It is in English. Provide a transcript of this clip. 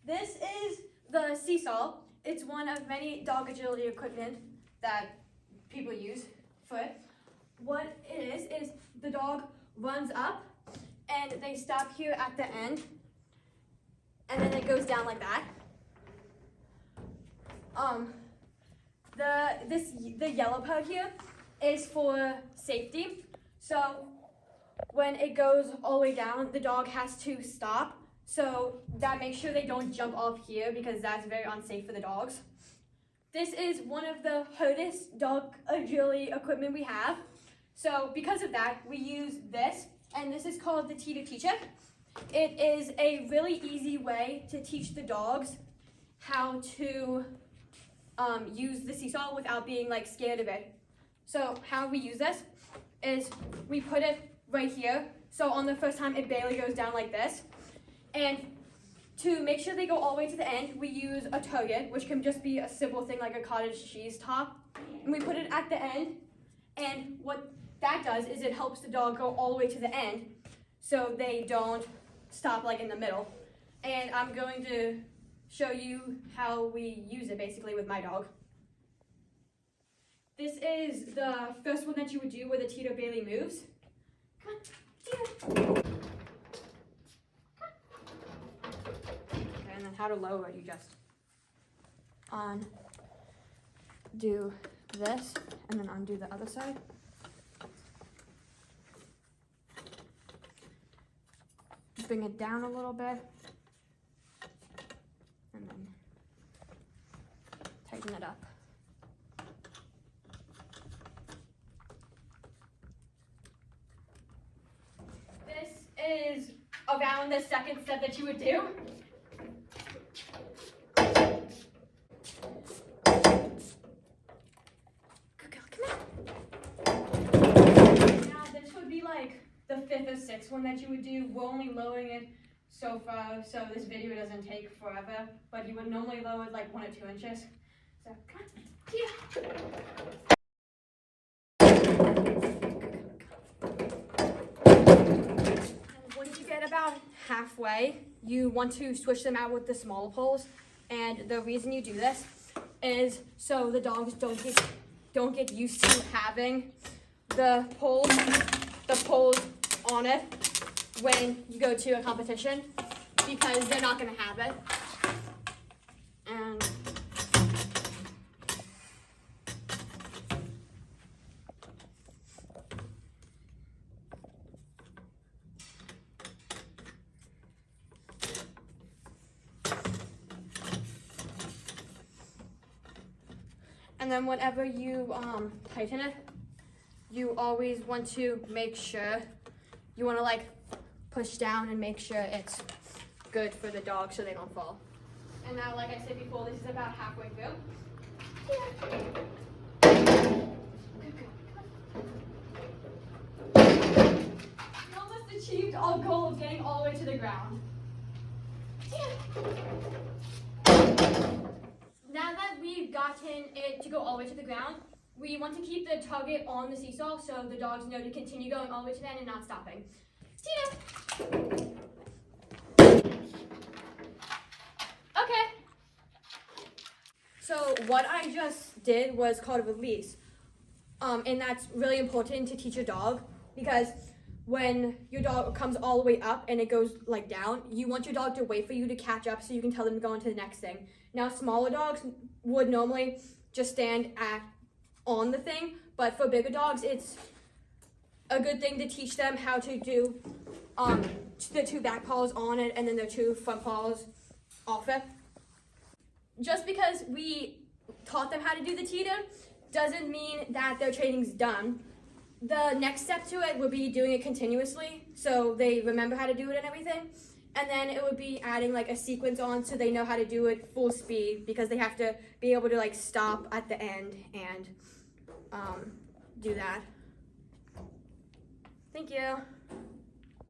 This is the seesaw. It's one of many dog agility equipment that people use for it. What it is the dog runs up and they stop here at the end and then it goes down like that. The yellow part here is for safety. So when it goes all the way down, the dog has to stop. So that makes sure they don't jump off here because that's very unsafe for the dogs. This is one of the hardest dog agility equipment we have. So because of that, we use this, and this is called the teeter. It is a really easy way to teach the dogs how to use the seesaw without being like scared of it. So how we use this is we put it right here. So on the first time, it barely goes down like this. And to make sure they go all the way to the end, we use a target, which can just be a simple thing like a cottage cheese top. And we put it at the end. And what that does is it helps the dog go all the way to the end so they don't stop like in the middle. And I'm going to show you how we use it basically with my dog. This is the first one that you would do where the teeter barely moves. Come on, teeter. Okay, and then how to lower it, you just undo this and then undo the other side. Bring it down a little bit and then tighten it up. This is around the second step that you would do. Good girl, come here. Now this would be like the fifth or sixth one that you would do. We're only lowering it so far, so this video doesn't take forever, but you would normally lower it like 1 or 2 inches. So come on, here. And once you get about halfway, you want to switch them out with the smaller poles. And the reason you do this is so the dogs don't get used to having the poles on it when you go to a competition because they're not going to have it. And then whenever you tighten it, you always want to make sure, you want to like push down and make sure it's good for the dog so they don't fall. And now, like I said before, this is about halfway through. We almost achieved our goal of getting all the way to the ground. Now that we've gotten it to go all the way to the ground, we want to keep the target on the seesaw so the dogs know to continue going all the way to the end and not stopping. Teeter. Okay. So what I just did was called a release. And that's really important to teach your dog because when your dog comes all the way up and it goes like down, you want your dog to wait for you to catch up so you can tell them to go on to the next thing. Now, smaller dogs would normally just stand on the thing, but for bigger dogs, it's a good thing to teach them how to do the 2 back paws on it and then the 2 front paws off it. Just because we taught them how to do the teeter doesn't mean that their training's done. The next step to it would be doing it continuously so they remember how to do it and everything. And then it would be adding like a sequence on so they know how to do it full speed because they have to be able to like stop at the end and do that. Thank you.